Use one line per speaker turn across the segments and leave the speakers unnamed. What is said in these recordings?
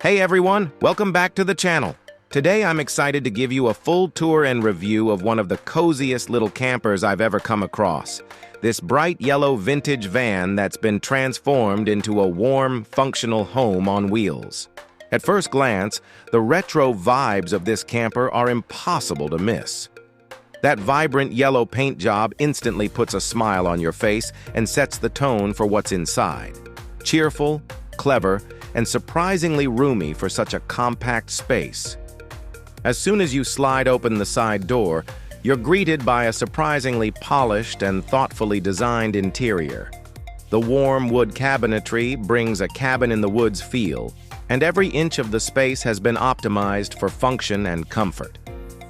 Hey everyone, welcome back to the channel. Today I'm excited to give you a full tour and review of one of the coziest little campers I've ever come across. This bright yellow vintage van that's been transformed into a warm, functional home on wheels. At first glance, the retro vibes of this camper are impossible to miss. That vibrant yellow paint job instantly puts a smile on your face and sets the tone for what's inside. Cheerful, clever, and surprisingly roomy for such a compact space. As soon as you slide open the side door, you're greeted by a surprisingly polished and thoughtfully designed interior. The warm wood cabinetry brings a cabin-in-the-woods feel, and every inch of the space has been optimized for function and comfort.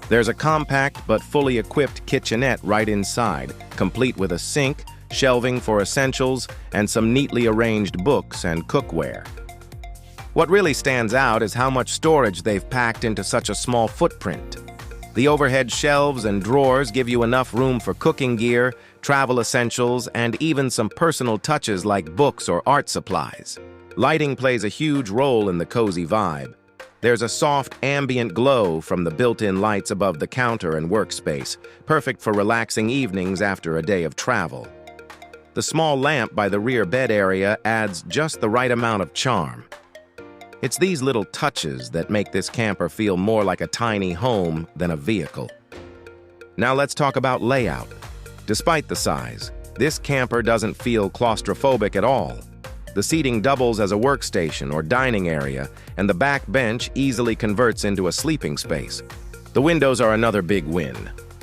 There's a compact but fully equipped kitchenette right inside, complete with a sink, shelving for essentials, and some neatly arranged books and cookware. What really stands out is how much storage they've packed into such a small footprint. The overhead shelves and drawers give you enough room for cooking gear, travel essentials, and even some personal touches like books or art supplies. Lighting plays a huge role in the cozy vibe. There's a soft, ambient glow from the built-in lights above the counter and workspace, perfect for relaxing evenings after a day of travel. The small lamp by the rear bed area adds just the right amount of charm. It's these little touches that make this camper feel more like a tiny home than a vehicle. Now let's talk about layout. Despite the size, this camper doesn't feel claustrophobic at all. The seating doubles as a workstation or dining area, and the back bench easily converts into a sleeping space. The windows are another big win.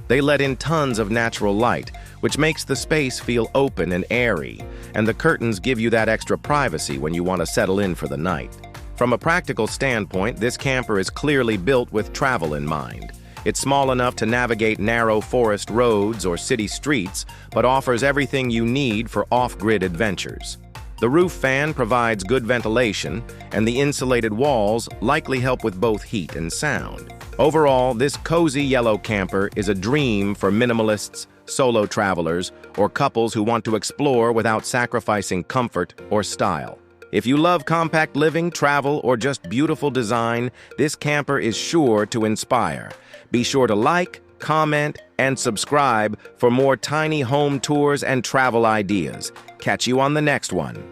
They let in tons of natural light, which makes the space feel open and airy, and the curtains give you that extra privacy when you want to settle in for the night. From a practical standpoint, this camper is clearly built with travel in mind. It's small enough to navigate narrow forest roads or city streets, but offers everything you need for off-grid adventures. The roof fan provides good ventilation, and the insulated walls likely help with both heat and sound. Overall, this cozy yellow camper is a dream for minimalists, solo travelers, or couples who want to explore without sacrificing comfort or style. If you love compact living, travel, or just beautiful design, this camper is sure to inspire. Be sure to like, comment, and subscribe for more tiny home tours and travel ideas. Catch you on the next one.